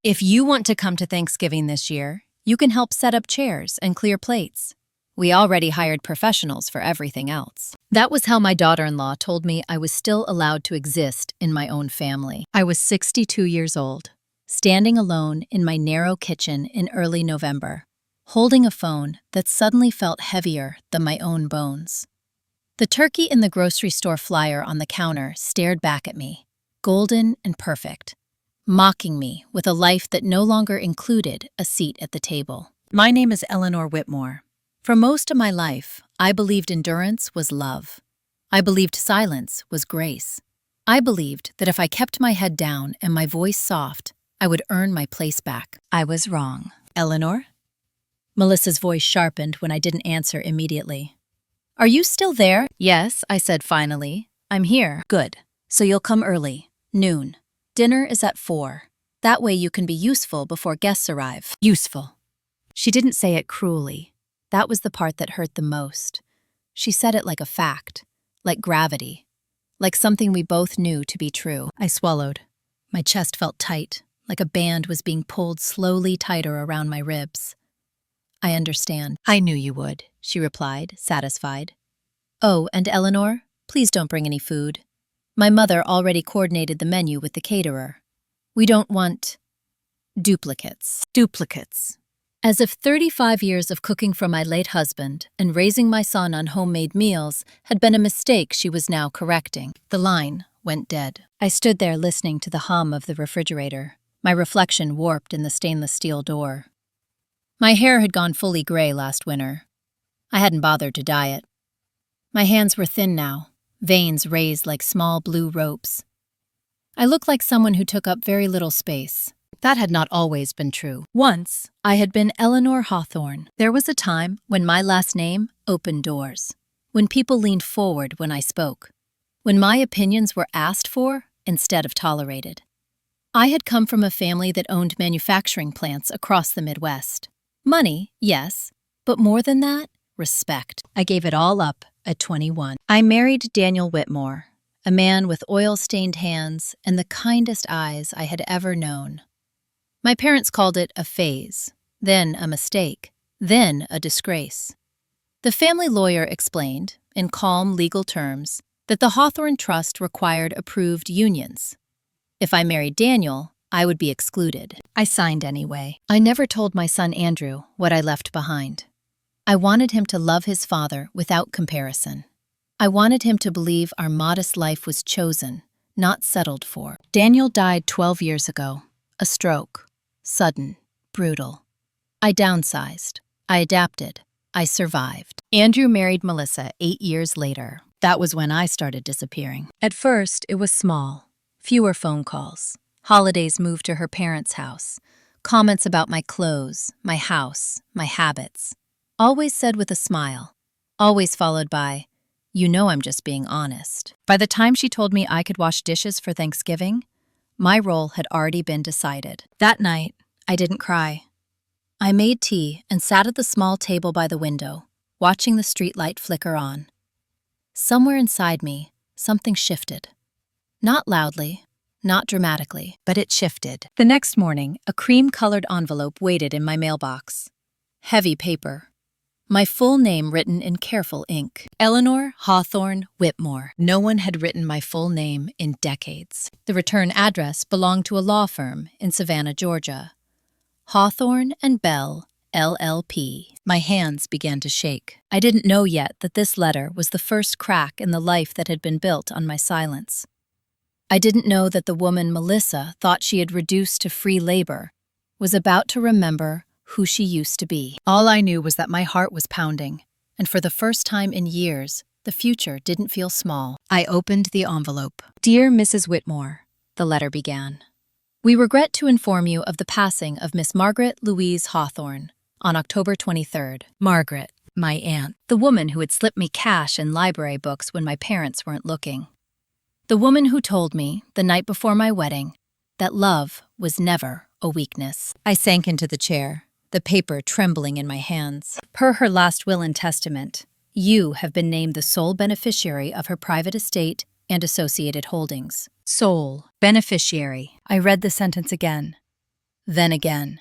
If you want to come to Thanksgiving this year, you can help set up chairs and clear plates. We already hired professionals for everything else. That was how my daughter-in-law told me I was still allowed to exist in my own family. I was 62 years old, standing alone in my narrow kitchen in early November, holding a phone that suddenly felt heavier than my own bones. The turkey in the grocery store flyer on the counter stared back at me, golden and perfect, mocking me with a life that no longer included a seat at the table. My name is Eleanor Whitmore. For most of my life, I believed endurance was love. I believed silence was grace. I believed that if I kept my head down and my voice soft, I would earn my place back. I was wrong. Eleanor? Melissa's voice sharpened when I didn't answer immediately. Are you still there? Yes, I said finally. I'm here. Good. So you'll come early. Noon. Dinner is at 4. That way you can be useful before guests arrive. Useful. She didn't say it cruelly. That was the part that hurt the most. She said it like a fact, like gravity, like something we both knew to be true. I swallowed. My chest felt tight, like a band was being pulled slowly tighter around my ribs. I understand. I knew you would, she replied, satisfied. Oh, and Eleanor, please don't bring any food. My mother already coordinated the menu with the caterer. We don't want duplicates. Duplicates. As if 35 years of cooking for my late husband and raising my son on homemade meals had been a mistake she was now correcting. The line went dead. I stood there listening to the hum of the refrigerator, my reflection warped in the stainless steel door. My hair had gone fully gray last winter. I hadn't bothered to dye it. My hands were thin now, veins raised like small blue ropes. I looked like someone who took up very little space. That had not always been true. Once, I had been Eleanor Hawthorne. There was a time when my last name opened doors, when people leaned forward when I spoke, when my opinions were asked for instead of tolerated. I had come from a family that owned manufacturing plants across the Midwest. Money, yes, but more than that, respect. I gave it all up at 21. I married Daniel Whitmore, a man with oil-stained hands and the kindest eyes I had ever known. My parents called it a phase, then a mistake, then a disgrace. The family lawyer explained, in calm legal terms, that the Hawthorne Trust required approved unions. If I married Daniel, I would be excluded. I signed anyway. I never told my son Andrew what I left behind. I wanted him to love his father without comparison. I wanted him to believe our modest life was chosen, not settled for. Daniel died 12 years ago. A stroke. Sudden. Brutal. I downsized. I adapted. I survived. Andrew married Melissa 8 years later. That was when I started disappearing. At first, it was small. Fewer phone calls. Holidays moved to her parents' house. Comments about my clothes, my house, my habits. Always said with a smile. Always followed by, "You know I'm just being honest." By the time she told me I could wash dishes for Thanksgiving, my role had already been decided. That night, I didn't cry. I made tea and sat at the small table by the window, watching the streetlight flicker on. Somewhere inside me, something shifted. Not loudly, not dramatically, but it shifted. The next morning, a cream-colored envelope waited in my mailbox. Heavy paper. My full name written in careful ink. Eleanor Hawthorne Whitmore. No one had written my full name in decades. The return address belonged to a law firm in Savannah, Georgia. Hawthorne and Bell, LLP. My hands began to shake. I didn't know yet that this letter was the first crack in the life that had been built on my silence. I didn't know that the woman Melissa thought she had reduced to free labor was about to remember who she used to be. All I knew was that my heart was pounding, and for the first time in years, the future didn't feel small. I opened the envelope. "Dear Mrs. Whitmore," the letter began. "We regret to inform you of the passing of Miss Margaret Louise Hawthorne on October 23rd. Margaret, my aunt, the woman who had slipped me cash and library books when my parents weren't looking. The woman who told me, the night before my wedding, that love was never a weakness." I sank into the chair, the paper trembling in my hands. Per her last will and testament, you have been named the sole beneficiary of her private estate and associated holdings. Sole beneficiary. I read the sentence again. Then again.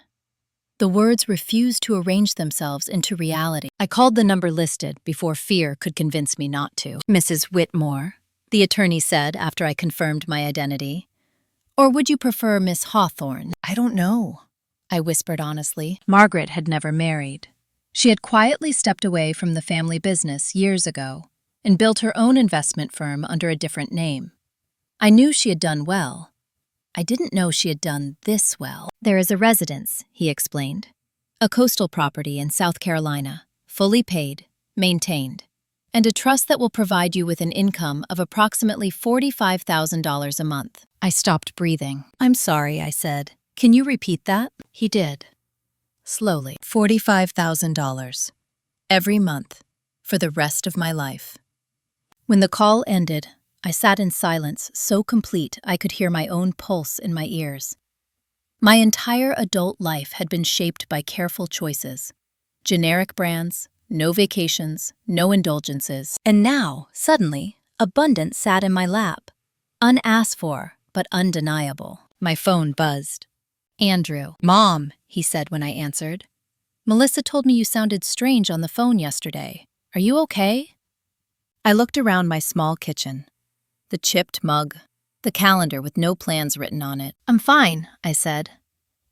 The words refused to arrange themselves into reality. I called the number listed before fear could convince me not to. "Mrs. Whitmore," the attorney said after I confirmed my identity. "Or would you prefer Miss Hawthorne?" "I don't know," I whispered honestly. Margaret had never married. She had quietly stepped away from the family business years ago and built her own investment firm under a different name. I knew she had done well. I didn't know she had done this well. "There is a residence," he explained. "A coastal property in South Carolina, fully paid, maintained, and a trust that will provide you with an income of approximately $45,000 a month." I stopped breathing. "I'm sorry," I said. "Can you repeat that?" He did. Slowly. $45,000. Every month. For the rest of my life. When the call ended, I sat in silence so complete I could hear my own pulse in my ears. My entire adult life had been shaped by careful choices. Generic brands, no vacations, no indulgences. And now, suddenly, abundance sat in my lap. Unasked for, but undeniable. My phone buzzed. "Andrew." "Mom," he said when I answered. "Melissa told me you sounded strange on the phone yesterday. Are you okay?" I looked around my small kitchen. The chipped mug, the calendar with no plans written on it. "I'm fine," I said.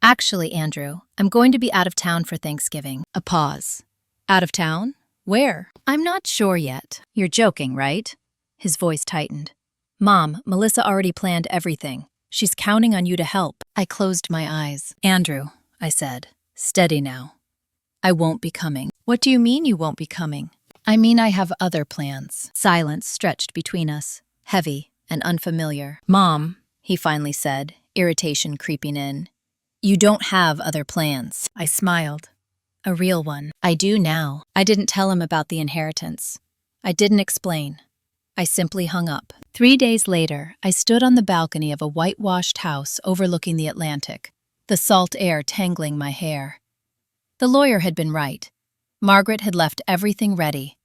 "Actually, Andrew, I'm going to be out of town for Thanksgiving." A pause. "Out of town? Where?" "I'm not sure yet." "You're joking, right?" His voice tightened. "Mom, Melissa already planned everything. She's counting on you to help." I closed my eyes. "Andrew," I said, "steady now. I won't be coming." "What do you mean you won't be coming?" "I mean I have other plans." Silence stretched between us, heavy and unfamiliar. "Mom," he finally said, irritation creeping in, "you don't have other plans." I smiled. "A real one." "I do now." I didn't tell him about the inheritance. I didn't explain. I simply hung up. 3 days later, I stood on the balcony of a whitewashed house overlooking the Atlantic, the salt air tangling my hair. The lawyer had been right. Margaret had left everything ready,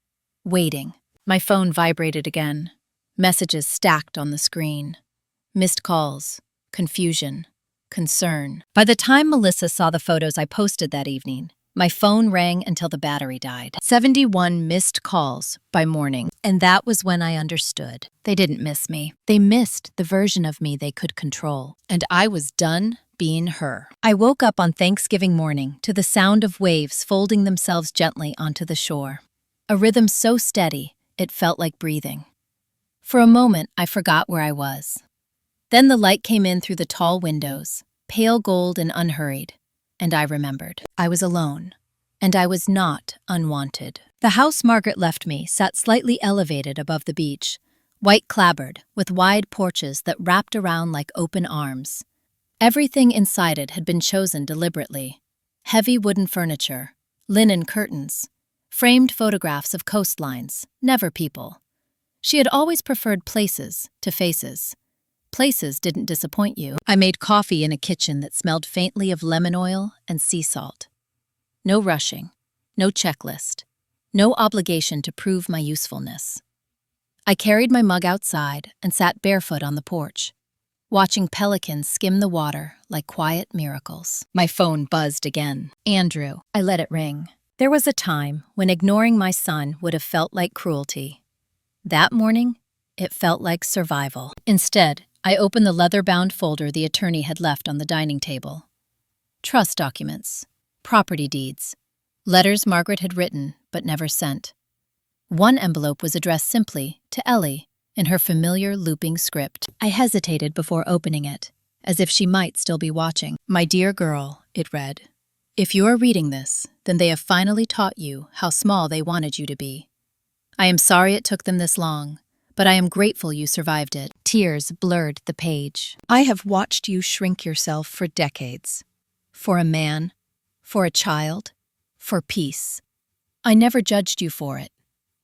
waiting. My phone vibrated again. Messages stacked on the screen. Missed calls, confusion, concern. By the time Melissa saw the photos I posted that evening, my phone rang until the battery died. 71 missed calls by morning. And that was when I understood. They didn't miss me. They missed the version of me they could control. And I was done being her. I woke up on Thanksgiving morning to the sound of waves folding themselves gently onto the shore. A rhythm so steady, it felt like breathing. For a moment, I forgot where I was. Then the light came in through the tall windows, pale gold and unhurried, and I remembered. I was alone, and I was not unwanted. The house Margaret left me sat slightly elevated above the beach, white clapboard with wide porches that wrapped around like open arms. Everything inside it had been chosen deliberately. Heavy wooden furniture, linen curtains, framed photographs of coastlines, never people. She had always preferred places to faces. Places didn't disappoint you. I made coffee in a kitchen that smelled faintly of lemon oil and sea salt. No rushing, no checklist, no obligation to prove my usefulness. I carried my mug outside and sat barefoot on the porch, watching pelicans skim the water like quiet miracles. My phone buzzed again. "Andrew." I let it ring. There was a time when ignoring my son would have felt like cruelty. That morning, it felt like survival. Instead, I opened the leather-bound folder the attorney had left on the dining table. Trust documents, property deeds, letters Margaret had written but never sent. One envelope was addressed simply to Ellie in her familiar looping script. I hesitated before opening it, as if she might still be watching. "My dear girl," it read, "if you are reading this, then they have finally taught you how small they wanted you to be. I am sorry it took them this long, but I am grateful you survived it." Tears blurred the page. "I have watched you shrink yourself for decades. For a man, for a child, for peace. I never judged you for it,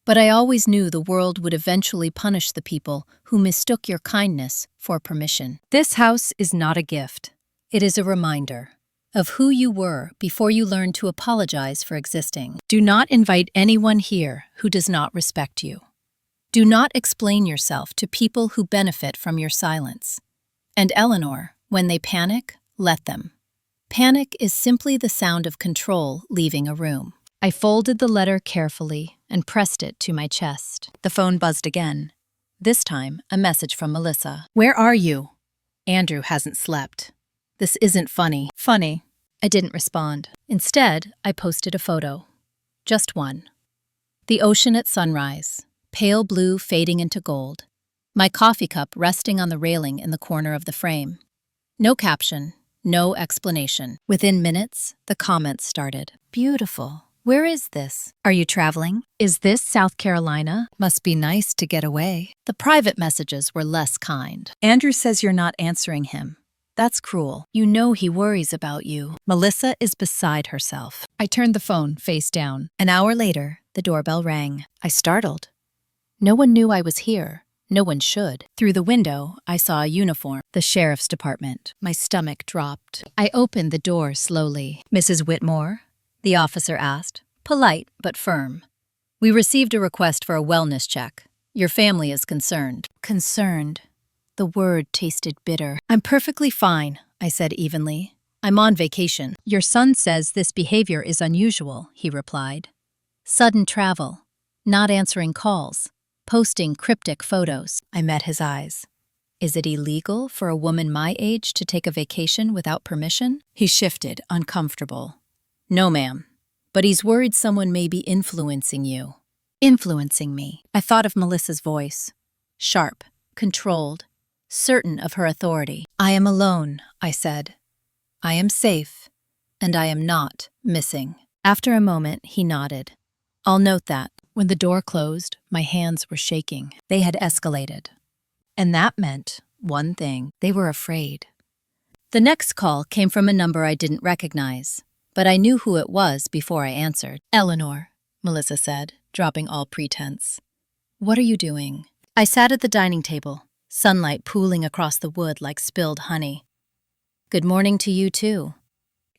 but I always knew the world would eventually punish the people who mistook your kindness for permission. This house is not a gift. It is a reminder of who you were before you learned to apologize for existing. Do not invite anyone here who does not respect you. Do not explain yourself to people who benefit from your silence. And Eleanor, when they panic, let them. Panic is simply the sound of control leaving a room. I folded the letter carefully and pressed it to my chest. The phone buzzed again. This time, a message from Melissa. "Where are you?" "Andrew hasn't slept. This isn't funny." "Funny." I didn't respond. Instead, I posted a photo. Just one. The ocean at sunrise, pale blue fading into gold. My coffee cup resting on the railing in the corner of the frame. No caption, no explanation. Within minutes, the comments started. "Beautiful. Where is this? Are you traveling? Is this South Carolina? Must be nice to get away." The private messages were less kind. "Andrew says you're not answering him. That's cruel. You know he worries about you." Melissa is beside herself. I turned the phone face down. An hour later, the doorbell rang. I startled. No one knew I was here. No one should. Through the window, I saw a uniform. The sheriff's department. My stomach dropped. I opened the door slowly. "Mrs. Whitmore?" the officer asked, polite but firm. "We received a request for a wellness check. Your family is concerned." Concerned. The word tasted bitter. "I'm perfectly fine," I said evenly. "I'm on vacation." "Your son says this behavior is unusual," he replied. "Sudden travel, not answering calls, posting cryptic photos." I met his eyes. "Is it illegal for a woman my age to take a vacation without permission?" He shifted, uncomfortable. "No, ma'am. But he's worried someone may be influencing you." Influencing me. I thought of Melissa's voice. Sharp, controlled, certain of her authority. "I am alone," I said. "I am safe, and I am not missing." After a moment, he nodded. "I'll note that." When the door closed, my hands were shaking. They had escalated. And that meant one thing. They were afraid. The next call came from a number I didn't recognize, but I knew who it was before I answered. "Eleanor," Melissa said, dropping all pretense. "What are you doing?" I sat at the dining table, sunlight pooling across the wood like spilled honey. "Good morning to you, too."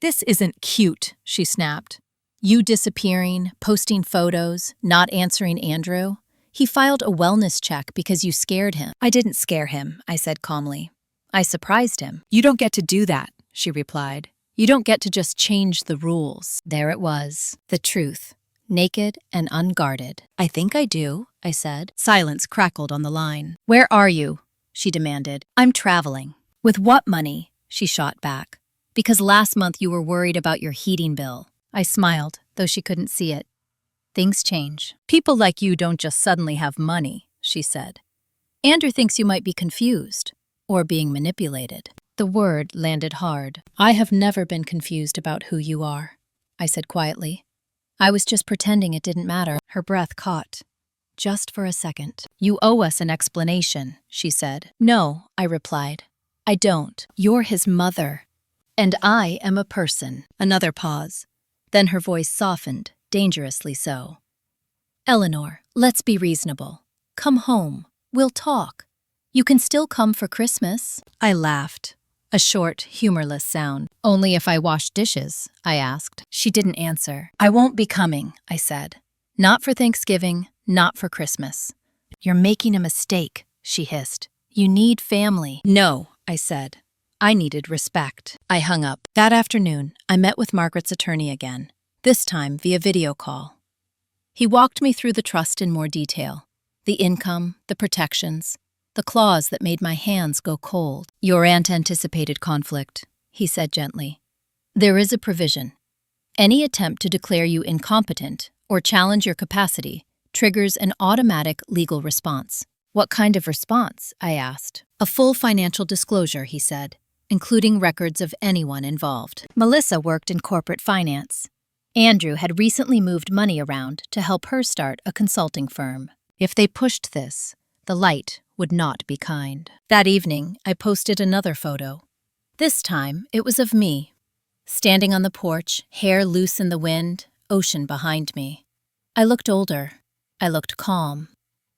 "This isn't cute," she snapped. "You disappearing, posting photos, not answering Andrew. He filed a wellness check because you scared him." "I didn't scare him," I said calmly. "I surprised him." "You don't get to do that," she replied. "You don't get to just change the rules." There it was, the truth, naked and unguarded. "I think I do," I said. Silence crackled on the line. "Where are you?" she demanded. "I'm traveling." "With what money?" she shot back. "Because last month you were worried about your heating bill." I smiled, though she couldn't see it. "Things change. People like you don't just suddenly have money," she said. "Andrew thinks you might be confused, or being manipulated." The word landed hard. "I have never been confused about who you are," I said quietly. "I was just pretending it didn't matter." Her breath caught. "Just for a second." "You owe us an explanation," she said. "No," I replied. "I don't. You're his mother. And I am a person." Another pause. Then her voice softened, dangerously so. "Eleanor, let's be reasonable. Come home. We'll talk. You can still come for Christmas." I laughed. A short, humorless sound. "Only if I wash dishes?" I asked. She didn't answer. "I won't be coming," I said. "Not for Thanksgiving, not for Christmas." "You're making a mistake," she hissed. "You need family." "No," I said. I needed respect. I hung up. That afternoon, I met with Margaret's attorney again, this time via video call. He walked me through the trust in more detail. The income, the protections, the clause that made my hands go cold. "Your anticipated conflict," he said gently. "There is a provision. Any attempt to declare you incompetent or challenge your capacity triggers an automatic legal response." "What kind of response?" I asked. "A full financial disclosure," he said, "including records of anyone involved." Melissa worked in corporate finance. Andrew had recently moved money around to help her start a consulting firm. If they pushed this, the light would not be kind. That evening, I posted another photo. This time, it was of me, standing on the porch, hair loose in the wind, ocean behind me. I looked older. I looked calm.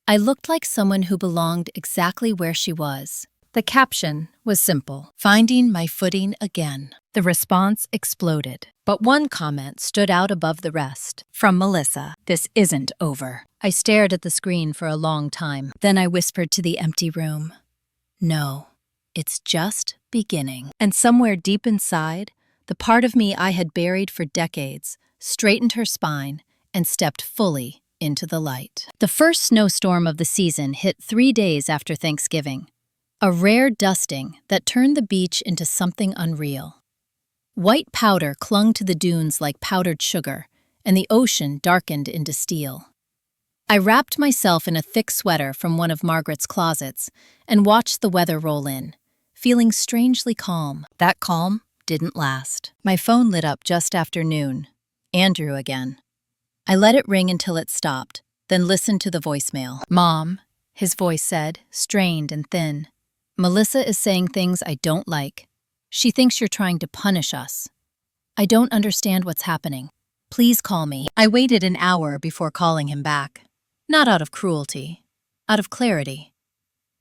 I looked like someone who belonged exactly where she was. The caption was simple: "Finding my footing again." The response exploded, but one comment stood out above the rest. From Melissa: "This isn't over." I stared at the screen for a long time. Then I whispered to the empty room, "No, it's just beginning." And somewhere deep inside, The part of me I had buried for decades straightened her spine and stepped fully into the light. The first snowstorm of the season hit 3 days after Thanksgiving, a rare dusting that turned the beach into something unreal. White powder clung to the dunes like powdered sugar, and the ocean darkened into steel. I wrapped myself in a thick sweater from one of Margaret's closets and watched the weather roll in, feeling strangely calm. That calm didn't last. My phone lit up just after noon. Andrew again. I let it ring until it stopped, then listened to the voicemail. "Mom," his voice said, strained and thin. "Melissa is saying things I don't like. She thinks you're trying to punish us. I don't understand what's happening. Please call me." I waited an hour before calling him back. Not out of cruelty, out of clarity.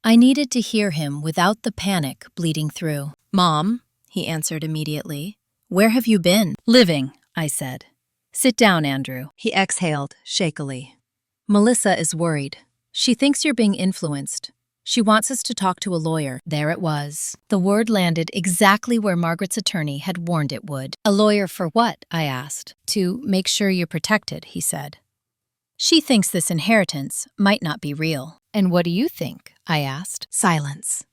I needed to hear him without the panic bleeding through. "Mom," he answered immediately. "Where have you been?" "Living," I said. "Sit down, Andrew." He exhaled shakily. "Melissa is worried. She thinks you're being influenced. She wants us to talk to a lawyer." There it was. The word landed exactly where Margaret's attorney had warned it would. "A lawyer for what?" I asked. "To make sure you're protected," he said. "She thinks this inheritance might not be real." "And what do you think?" I asked. Silence.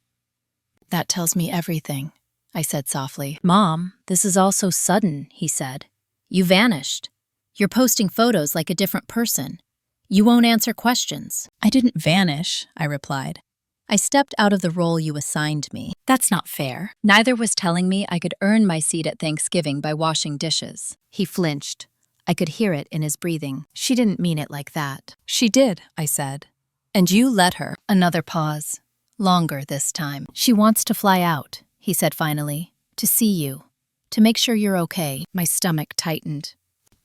"That tells me everything," I said softly. "Mom, this is all so sudden," he said. "You vanished. You're posting photos like a different person. You won't answer questions." "I didn't vanish," I replied. "I stepped out of the role you assigned me." "That's not fair." Neither was telling me I could earn my seat at Thanksgiving by washing dishes. He flinched. I could hear it in his breathing. "She didn't mean it like that." "She did," I said. "And you let her." Another pause. Longer this time. "She wants to fly out," he said finally. "To see you. To make sure you're okay." My stomach tightened.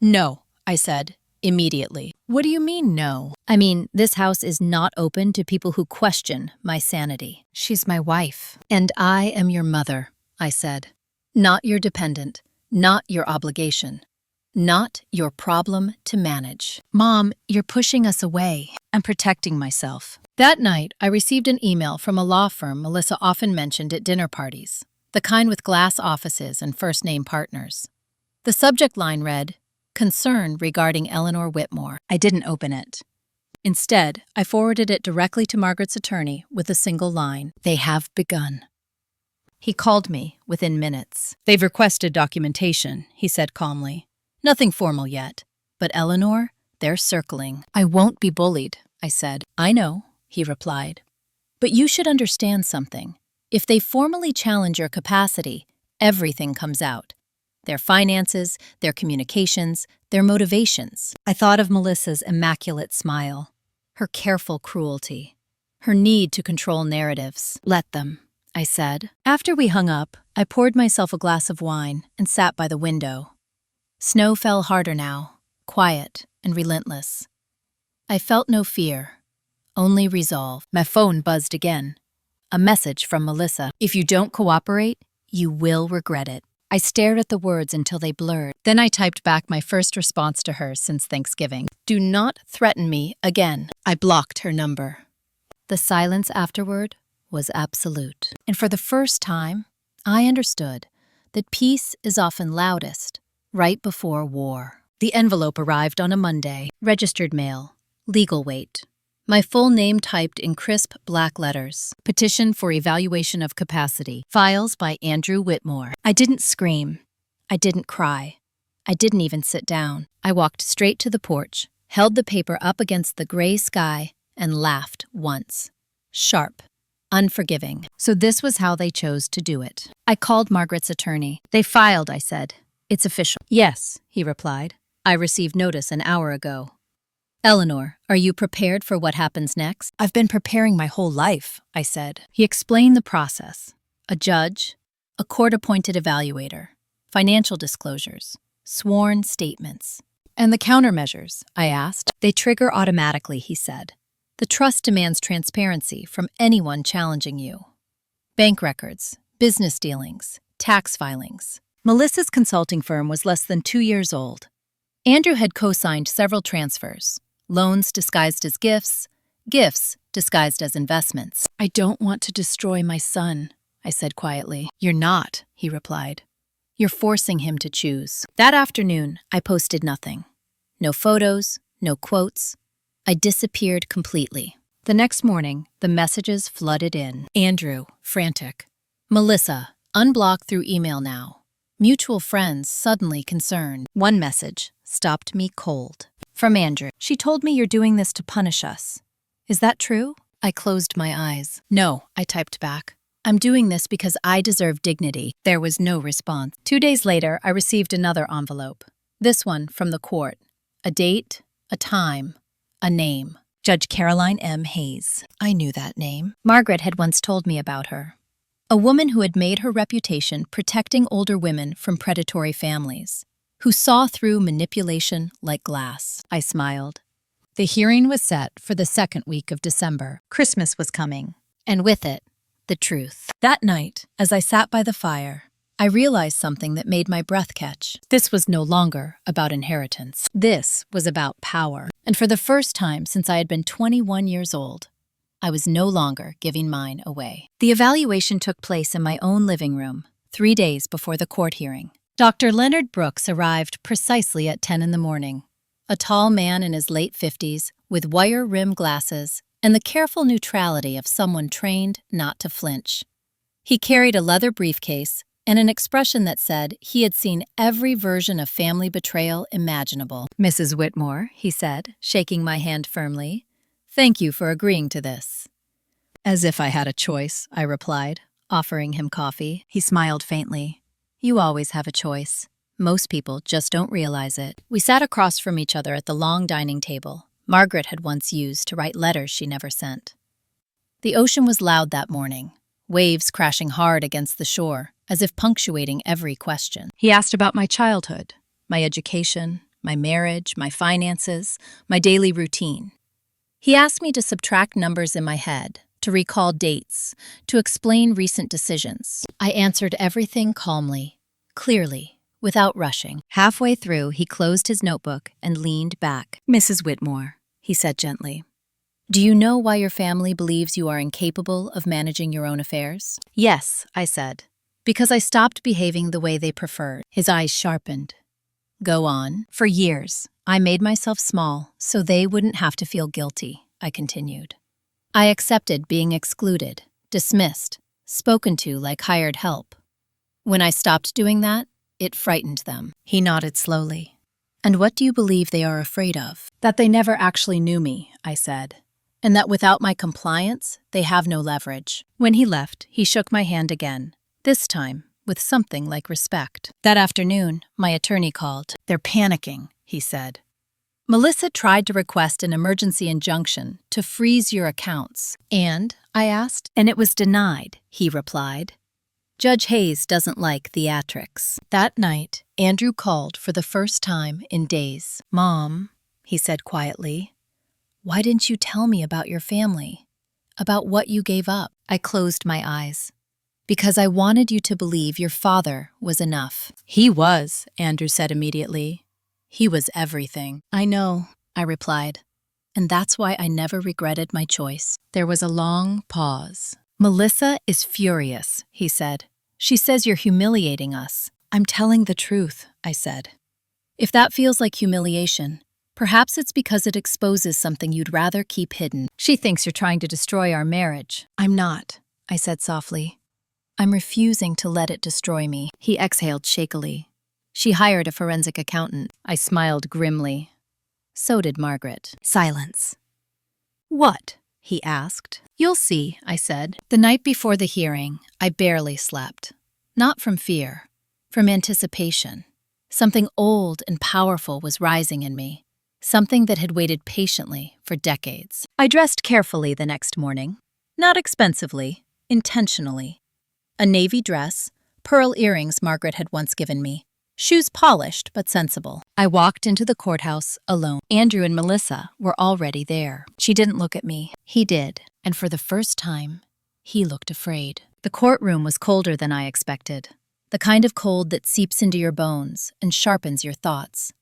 "No," I said, immediately. "What do you mean, no?" "I mean, this house is not open to people who question my sanity." "She's my wife." "And I am your mother," I said. "Not your dependent, not your obligation, not your problem to manage." "Mom, you're pushing us away." "I'm protecting myself." That night, I received an email from a law firm Melissa often mentioned at dinner parties, the kind with glass offices and first-name partners. The subject line read, "Concern regarding Eleanor Whitmore." I didn't open it. Instead, I forwarded it directly to Margaret's attorney with a single line, "They have begun." He called me within minutes. "They've requested documentation," he said calmly. "Nothing formal yet, but Eleanor, they're circling." "I won't be bullied," I said. "I know," he replied. "But you should understand something. If they formally challenge your capacity, everything comes out. Their finances, their communications, their motivations." I thought of Melissa's immaculate smile, her careful cruelty, her need to control narratives. "Let them," I said. After we hung up, I poured myself a glass of wine and sat by the window. Snow fell harder now, quiet and relentless. I felt no fear, only resolve. My phone buzzed again. A message from Melissa. "If you don't cooperate, you will regret it." I stared at the words until they blurred. Then I typed back my first response to her since Thanksgiving. "Do not threaten me again." I blocked her number. The silence afterward was absolute. And for the first time, I understood that peace is often loudest right before war. The envelope arrived on a Monday. Registered mail. Legal weight. My full name typed in crisp black letters. Petition for evaluation of capacity. Files by Andrew Whitmore. I didn't scream. I didn't cry. I didn't even sit down. I walked straight to the porch, held the paper up against the gray sky, and laughed once. Sharp. Unforgiving. So this was how they chose to do it. I called Margaret's attorney. "They filed," I said. "It's official." "Yes," he replied. "I received notice an hour ago." "Eleanor, are you prepared for what happens next?" "I've been preparing my whole life," I said. He explained the process. A judge, a court-appointed evaluator, financial disclosures, sworn statements. "And the countermeasures?" I asked. "They trigger automatically," he said. "The trust demands transparency from anyone challenging you. Bank records, business dealings, tax filings." Melissa's consulting firm was less than 2 years old. Andrew had co-signed several transfers. Loans disguised as gifts, gifts disguised as investments. "I don't want to destroy my son," I said quietly. "You're not," he replied. You're forcing him to choose. That afternoon, I posted nothing. No photos, no quotes. I disappeared completely. The next morning, the messages flooded in. Andrew, frantic. Melissa, unblocked through email now. Mutual friends suddenly concerned. One message stopped me cold. From Andrew. She told me you're doing this to punish us. Is that true? I closed my eyes. No, I typed back. I'm doing this because I deserve dignity. There was no response. 2 days later, I received another envelope. This one from the court. A date, a time, a name. Judge Caroline M. Hayes. I knew that name. Margaret had once told me about her. A woman who had made her reputation protecting older women from predatory families, who saw through manipulation like glass. I smiled. The hearing was set for the second week of December. Christmas was coming, and with it, the truth. That night, as I sat by the fire, I realized something that made my breath catch. This was no longer about inheritance. This was about power. And for the first time since I had been 21 years old, I was no longer giving mine away. The evaluation took place in my own living room, 3 days before the court hearing. Dr. Leonard Brooks arrived precisely at 10 in the morning. A tall man in his late 50s, with wire-rimmed glasses and the careful neutrality of someone trained not to flinch. He carried a leather briefcase and an expression that said he had seen every version of family betrayal imaginable. Mrs. Whitmore, he said, shaking my hand firmly, thank you for agreeing to this. As if I had a choice, I replied, offering him coffee. He smiled faintly. You always have a choice. Most people just don't realize it. We sat across from each other at the long dining table Margaret had once used to write letters she never sent. The ocean was loud that morning, waves crashing hard against the shore, as if punctuating every question. He asked about my childhood, my education, my marriage, my finances, my daily routine. He asked me to subtract numbers in my head, to recall dates, to explain recent decisions. I answered everything calmly, clearly, without rushing. Halfway through, he closed his notebook and leaned back. Mrs. Whitmore, he said gently, do you know why your family believes you are incapable of managing your own affairs? Yes, I said, because I stopped behaving the way they preferred. His eyes sharpened. Go on. For years, I made myself small so they wouldn't have to feel guilty, I continued. I accepted being excluded, dismissed, spoken to like hired help. When I stopped doing that, it frightened them. He nodded slowly. And what do you believe they are afraid of? That they never actually knew me, I said, and that without my compliance, they have no leverage. When he left, he shook my hand again, this time with something like respect. That afternoon, my attorney called. They're panicking, he said. Melissa tried to request an emergency injunction to freeze your accounts. And, I asked, and it was denied, he replied. Judge Hayes doesn't like theatrics. That night, Andrew called for the first time in days. Mom, he said quietly, why didn't you tell me about your family? About what you gave up? I closed my eyes. Because I wanted you to believe your father was enough. He was, Andrew said immediately. He was everything. I know, I replied. And that's why I never regretted my choice. There was a long pause. Melissa is furious, he said. She says you're humiliating us. I'm telling the truth, I said. If that feels like humiliation, perhaps it's because it exposes something you'd rather keep hidden. She thinks you're trying to destroy our marriage. I'm not, I said softly. I'm refusing to let it destroy me. He exhaled shakily. She hired a forensic accountant. I smiled grimly. So did Margaret. Silence. What? He asked. You'll see, I said. The night before the hearing, I barely slept. Not from fear, from anticipation. Something old and powerful was rising in me. Something that had waited patiently for decades. I dressed carefully the next morning. Not expensively, intentionally. A navy dress, pearl earrings Margaret had once given me, shoes polished but sensible. I walked into the courthouse alone. Andrew and Melissa were already there. She didn't look at me. He did, and for the first time, he looked afraid. The courtroom was colder than I expected, the kind of cold that seeps into your bones and sharpens your thoughts.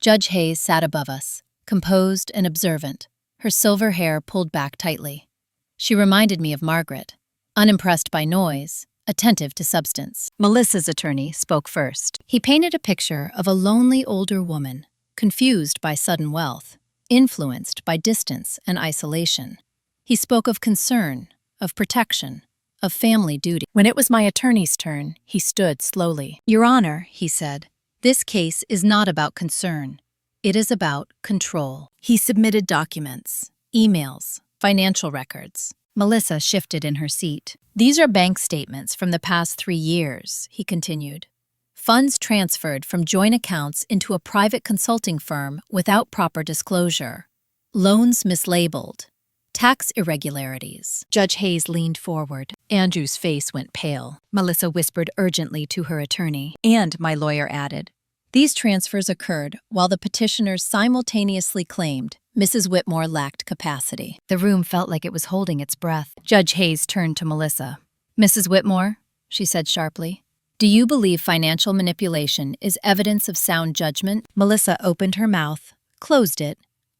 Judge Hayes sat above us, composed and observant, her silver hair pulled back tightly. She reminded me of Margaret, unimpressed by noise, attentive to substance. Melissa's attorney spoke first. He painted a picture of a lonely older woman, confused by sudden wealth, influenced by distance and isolation. He spoke of concern, of protection, of family duty. When it was my attorney's turn, he stood slowly. "Your Honor," he said, "this case is not about concern. It is about control." He submitted documents, emails, financial records. Melissa shifted in her seat. "These are bank statements from the past 3 years," he continued. "Funds transferred from joint accounts into a private consulting firm without proper disclosure. Loans mislabeled. Tax irregularities." Judge Hayes leaned forward. Andrew's face went pale. Melissa whispered urgently to her attorney. "And," my lawyer added, "these transfers occurred while the petitioners simultaneously claimed Mrs. Whitmore lacked capacity." The room felt like it was holding its breath. Judge Hayes turned to Melissa. "Mrs. Whitmore," she said sharply, "do you believe financial manipulation is evidence of sound judgment?" Melissa opened her mouth, closed it,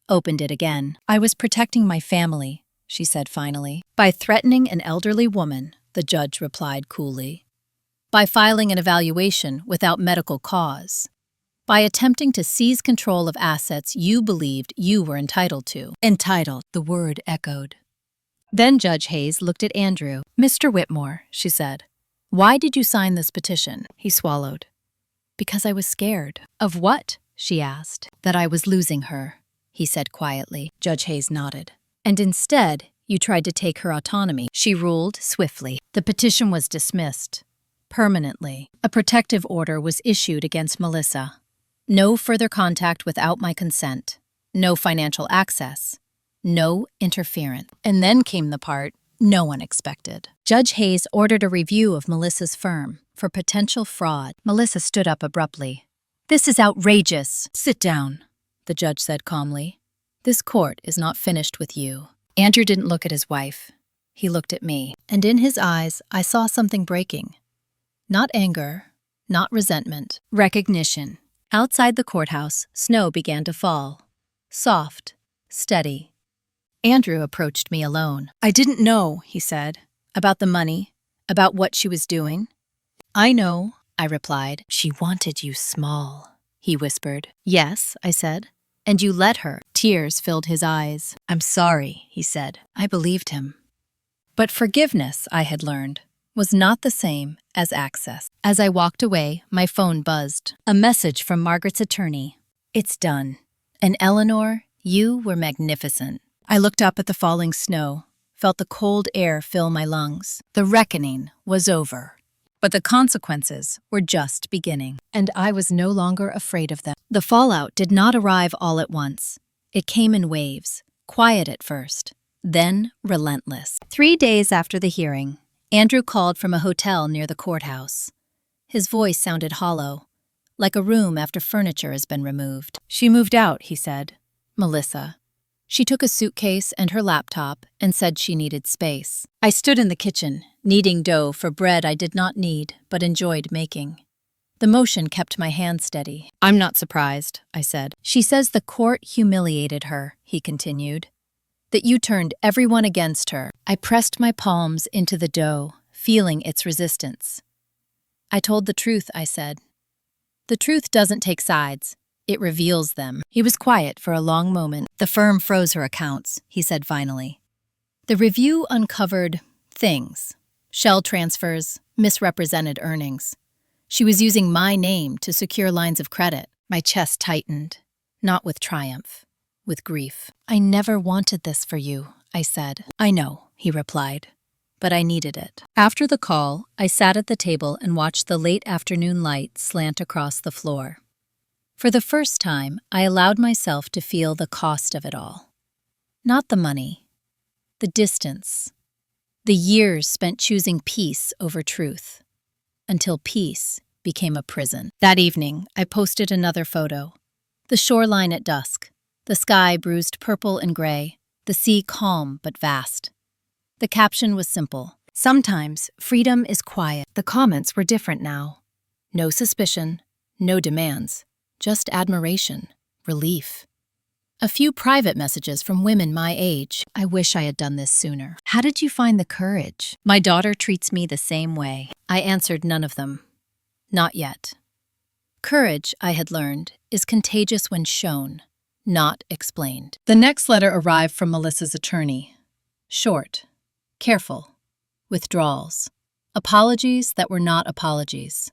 opened it again. "I was protecting my family," she said finally. "By threatening an elderly woman," the judge replied coolly. "By filing an evaluation without medical cause. By attempting to seize control of assets you believed you were entitled to." Entitled, the word echoed. Then Judge Hayes looked at Andrew. "Mr. Whitmore," she said, "why did you sign this petition?" He swallowed. "Because I was scared." "Of what?" she asked. "That I was losing her," he said quietly. Judge Hayes nodded. "And instead, you tried to take her autonomy," she ruled swiftly. The petition was dismissed. Permanently. A protective order was issued against Melissa. No further contact without my consent. No financial access. No interference. And then came the part no one expected. Judge Hayes ordered a review of Melissa's firm for potential fraud. Melissa stood up abruptly. "This is outrageous." "Sit down," the judge said calmly. "This court is not finished with you." Andrew didn't look at his wife. He looked at me, and in his eyes I saw something breaking. Not anger, not resentment, recognition. Outside the courthouse, snow began to fall. Soft, steady. Andrew approached me alone. "I didn't know," he said, "about the money, about what she was doing." "I know," I replied. "She wanted you small," he whispered. "Yes," I said. "And you let her." Tears filled his eyes. "I'm sorry," he said. I believed him. But forgiveness, I had learned, was not the same as access. As I walked away, my phone buzzed. A message from Margaret's attorney. "It's done. And Eleanor, you were magnificent." I looked up at the falling snow, felt the cold air fill my lungs. The reckoning was over. But the consequences were just beginning, and I was no longer afraid of them. The fallout did not arrive all at once. It came in waves, quiet at first, then relentless. 3 days after the hearing, Andrew called from a hotel near the courthouse. His voice sounded hollow, like a room after furniture has been removed. "She moved out," he said. "Melissa. She took a suitcase and her laptop and said she needed space." I stood in the kitchen, kneading dough for bread I did not need but enjoyed making. The motion kept my hand steady. "I'm not surprised," I said. "She says the court humiliated her," he continued. "That you turned everyone against her." I pressed my palms into the dough, feeling its resistance. "I told the truth," I said. "The truth doesn't take sides. It reveals them." He was quiet for a long moment. "The firm froze her accounts," he said finally. "The review uncovered things. Shell transfers, misrepresented earnings. She was using my name to secure lines of credit." My chest tightened, not with triumph, with grief. "I never wanted this for you," I said. "I know," he replied, "but I needed it." After the call, I sat at the table and watched the late afternoon light slant across the floor. For the first time, I allowed myself to feel the cost of it all. Not the money, the distance, the years spent choosing peace over truth, until peace became a prison. That evening, I posted another photo. The shoreline at dusk, the sky bruised purple and gray, the sea calm but vast. The caption was simple. "Sometimes freedom is quiet." The comments were different now. No suspicion, no demands, just admiration, relief. A few private messages from women my age. I wish I had done this sooner. How did you find the courage? My daughter treats me the same way. I answered none of them. Not yet. Courage, I had learned, is contagious when shown, not explained. The next letter arrived from Melissa's attorney. Short, careful, withdrawals, apologies that were not apologies,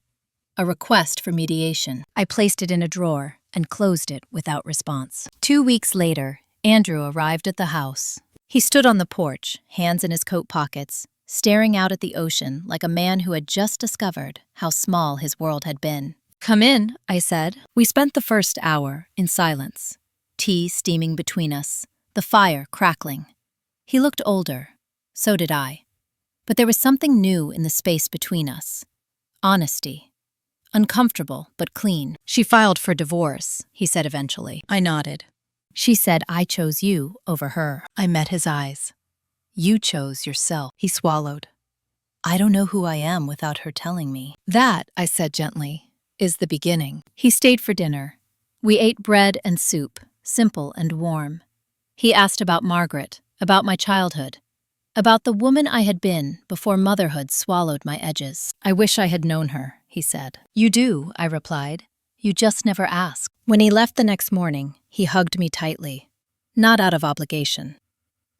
a request for mediation. I placed it in a drawer and closed it without response. 2 weeks later, Andrew arrived at the house. He stood on the porch, hands in his coat pockets, staring out at the ocean like a man who had just discovered how small his world had been. "Come in," I said. We spent the first hour in silence, tea steaming between us, the fire crackling. He looked older, so did I. But there was something new in the space between us. Honesty. Uncomfortable, but clean. "She filed for divorce," he said eventually. I nodded. "She said I chose you over her." I met his eyes. "You chose yourself," he swallowed. "I don't know who I am without her telling me." "That," I said gently, "is the beginning." He stayed for dinner. We ate bread and soup, simple and warm. He asked about Margaret, about my childhood, about the woman I had been before motherhood swallowed my edges. "I wish I had known her," he said. "You do," I replied. "You just never asked." When he left the next morning, he hugged me tightly. Not out of obligation,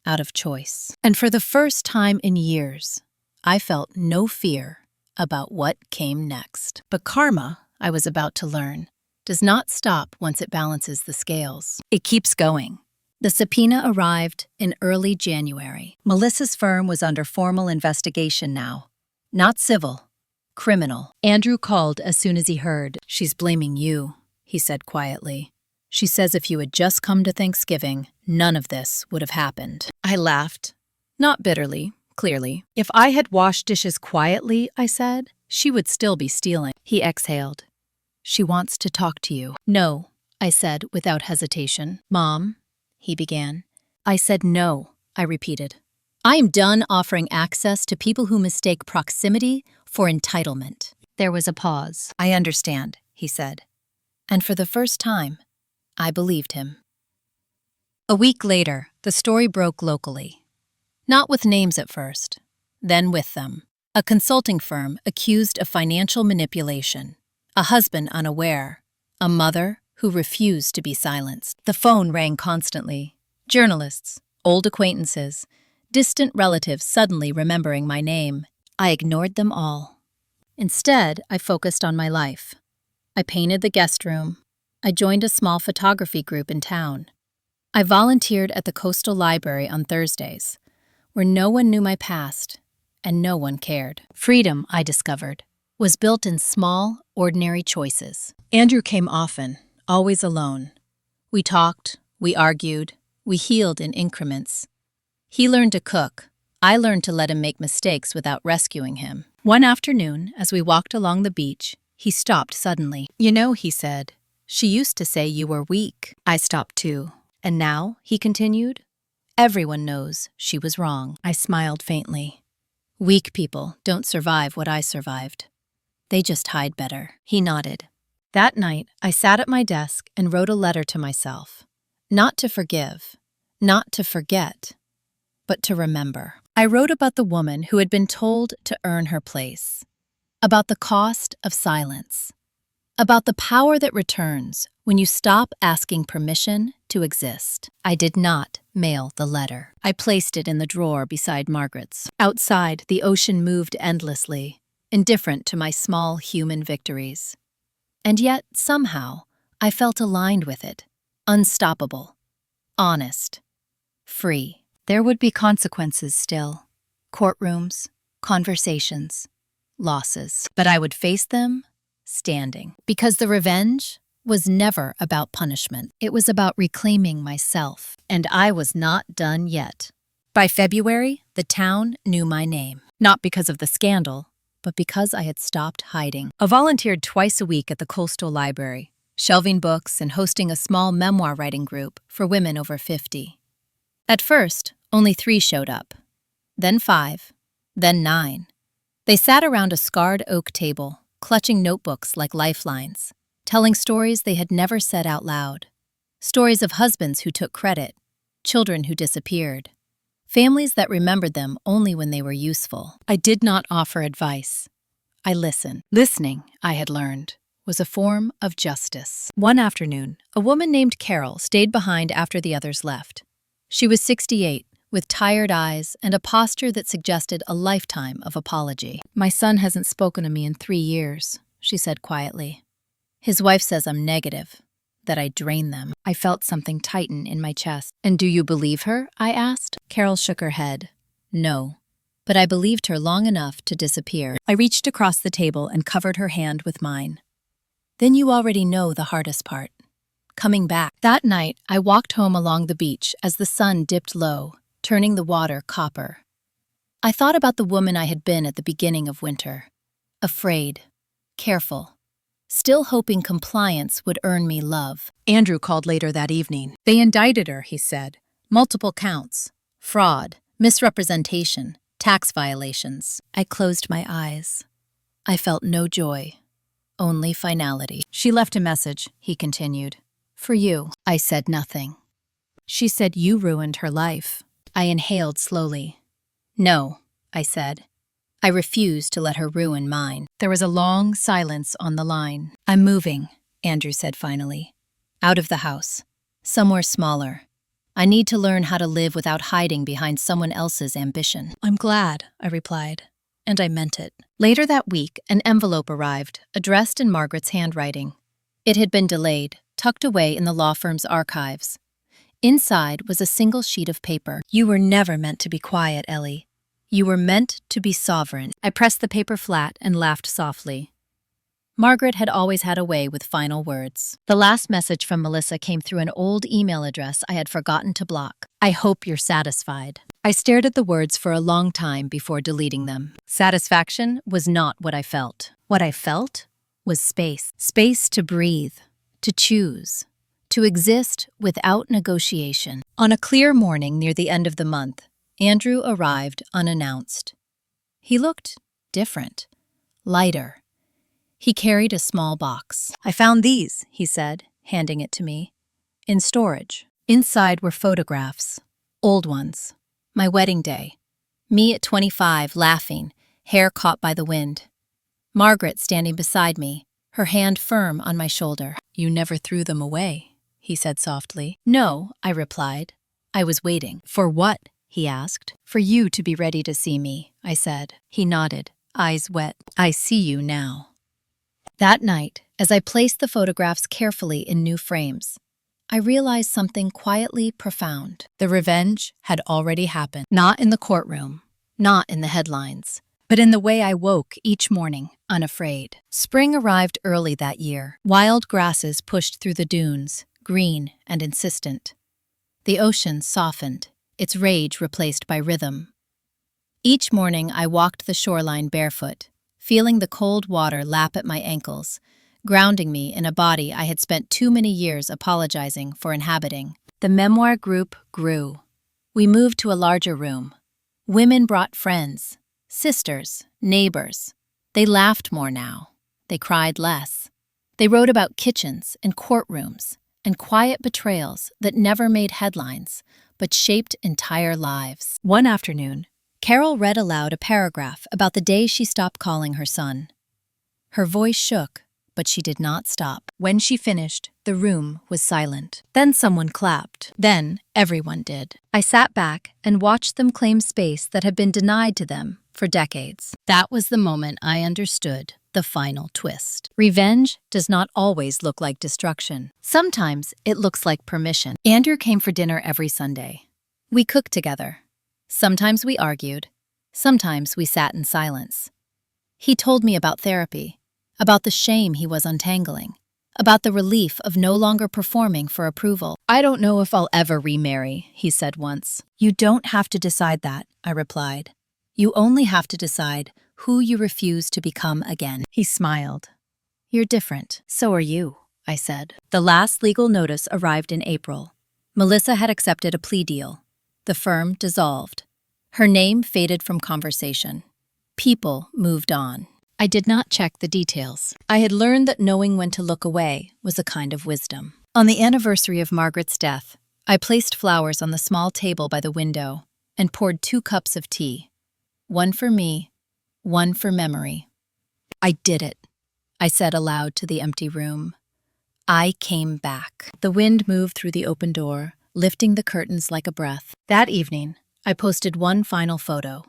out of choice. And for the first time in years, I felt no fear about what came next. But karma, I was about to learn, does not stop once it balances the scales. It keeps going. The subpoena arrived in early January. Melissa's firm was under formal investigation now. Not civil, criminal. Andrew called as soon as he heard. "She's blaming you," he said quietly. "She says if you had just come to Thanksgiving, none of this would have happened." I laughed. Not bitterly, clearly. "If I had washed dishes quietly," I said, "she would still be stealing." He exhaled. "She wants to talk to you." "No," I said without hesitation. "Mom," he began. I said no, I repeated. "I am done offering access to people who mistake proximity for entitlement." There was a pause. "I understand," he said. And for the first time, I believed him. A week later, the story broke locally. Not with names at first, then with them. A consulting firm accused of financial manipulation, a husband unaware, a mother who refused to be silenced. The phone rang constantly. Journalists, old acquaintances, distant relatives suddenly remembering my name. I ignored them all. Instead, I focused on my life. I painted the guest room. I joined a small photography group in town. I volunteered at the Coastal Library on Thursdays, where no one knew my past and no one cared. Freedom, I discovered, was built in small, ordinary choices. Andrew came often, always alone. We talked, we argued, we healed in increments. He learned to cook. I learned to let him make mistakes without rescuing him. One afternoon, as we walked along the beach, he stopped suddenly. "You know," he said, "she used to say you were weak." I stopped too. "And now," he continued, "everyone knows she was wrong." I smiled faintly. "Weak people don't survive what I survived. They just hide better." He nodded. That night, I sat at my desk and wrote a letter to myself. Not to forgive, not to forget, but to remember. I wrote about the woman who had been told to earn her place, about the cost of silence, about the power that returns when you stop asking permission to exist. I did not mail the letter. I placed it in the drawer beside Margaret's. Outside, the ocean moved endlessly, indifferent to my small human victories. And yet, somehow, I felt aligned with it, unstoppable, honest, free. There would be consequences still, courtrooms, conversations, losses. But I would face them standing. Because the revenge was never about punishment. It was about reclaiming myself. And I was not done yet. By February, the town knew my name. Not because of the scandal, but because I had stopped hiding. I volunteered twice a week at the Coastal Library, shelving books and hosting a small memoir writing group for women over 50. At first, only 3 showed up, then 5, then 9. They sat around a scarred oak table, clutching notebooks like lifelines, telling stories they had never said out loud. Stories of husbands who took credit, children who disappeared, families that remembered them only when they were useful. I did not offer advice. I listened. Listening, I had learned, was a form of justice. One afternoon, a woman named Carol stayed behind after the others left. She was 68, with tired eyes and a posture that suggested a lifetime of apology. "My son hasn't spoken to me in 3 years," she said quietly. "His wife says I'm negative, that I drain them." I felt something tighten in my chest. "And do you believe her?" I asked. Carol shook her head. "No, but I believed her long enough to disappear." I reached across the table and covered her hand with mine. "Then you already know the hardest part. Coming back." That night, I walked home along the beach as the sun dipped low, turning the water copper. I thought about the woman I had been at the beginning of winter. Afraid, careful, still hoping compliance would earn me love. Andrew called later that evening. "They indicted her," he said. "Multiple counts. Fraud, misrepresentation, tax violations." I closed my eyes. I felt no joy, only finality. "She left a message," he continued. "For you." I said nothing. "She said you ruined her life." I inhaled slowly. "No," I said. "I refuse to let her ruin mine." There was a long silence on the line. "I'm moving," Andrew said finally. "Out of the house. Somewhere smaller. I need to learn how to live without hiding behind someone else's ambition." "I'm glad," I replied, and I meant it. Later that week, an envelope arrived, addressed in Margaret's handwriting. It had been delayed, tucked away in the law firm's archives. Inside was a single sheet of paper. "You were never meant to be quiet, Ellie. You were meant to be sovereign." I pressed the paper flat and laughed softly. Margaret had always had a way with final words. The last message from Melissa came through an old email address I had forgotten to block. "I hope you're satisfied." I stared at the words for a long time before deleting them. Satisfaction was not what I felt. What I felt was space. Space to breathe, to choose, to exist without negotiation. On a clear morning near the end of the month, Andrew arrived unannounced. He looked different, lighter. He carried a small box. "I found these," he said, handing it to me. "In storage." Inside were photographs, old ones. My wedding day. Me at 25, laughing, hair caught by the wind. Margaret standing beside me, her hand firm on my shoulder. "You never threw them away," he said softly. "No," I replied. "I was waiting." "For what?" he asked. "For you to be ready to see me," I said. He nodded, eyes wet. "I see you now." That night, as I placed the photographs carefully in new frames, I realized something quietly profound. The revenge had already happened. Not in the courtroom, not in the headlines, but in the way I woke each morning, unafraid. Spring arrived early that year. Wild grasses pushed through the dunes, green and insistent. The ocean softened, its rage replaced by rhythm. Each morning I walked the shoreline barefoot, feeling the cold water lap at my ankles, grounding me in a body I had spent too many years apologizing for inhabiting. The memoir group grew. We moved to a larger room. Women brought friends, sisters, neighbors. They laughed more now. They cried less. They wrote about kitchens and courtrooms and quiet betrayals that never made headlines, but shaped entire lives. One afternoon, Carol read aloud a paragraph about the day she stopped calling her son. Her voice shook, but she did not stop. When she finished, the room was silent. Then someone clapped. Then everyone did. I sat back and watched them claim space that had been denied to them for decades. That was the moment I understood the final twist. Revenge does not always look like destruction. Sometimes it looks like permission. Andrew came for dinner every Sunday. We cooked together. Sometimes we argued. Sometimes we sat in silence. He told me about therapy, about the shame he was untangling, about the relief of no longer performing for approval. "I don't know if I'll ever remarry," he said once. "You don't have to decide that," I replied. "You only have to decide who you refuse to become again." He smiled. "You're different. So are you," I said. The last legal notice arrived in April. Melissa had accepted a plea deal. The firm dissolved. Her name faded from conversation. People moved on. I did not check the details. I had learned that knowing when to look away was a kind of wisdom. On the anniversary of Margaret's death, I placed flowers on the small table by the window and poured 2 cups of tea. One for me, one for memory. I did it, I said aloud to the empty room. I came back. The wind moved through the open door, lifting the curtains like a breath. That evening, I posted one final photo.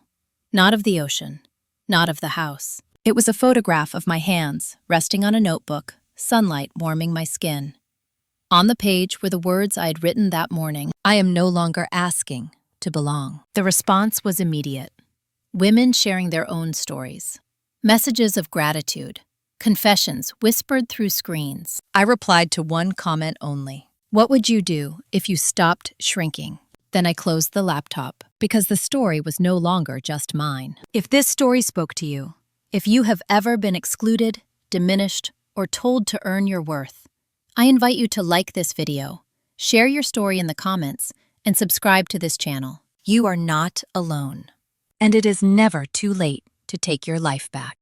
Not of the ocean, not of the house. It was a photograph of my hands resting on a notebook, sunlight warming my skin. On the page were the words I had written that morning. I am no longer asking to belong. The response was immediate. Women sharing their own stories. Messages of gratitude. Confessions whispered through screens. I replied to one comment only. What would you do if you stopped shrinking? Then I closed the laptop because the story was no longer just mine. If this story spoke to you, if you have ever been excluded, diminished, or told to earn your worth, I invite you to like this video, share your story in the comments, and subscribe to this channel. You are not alone. And it is never too late to take your life back.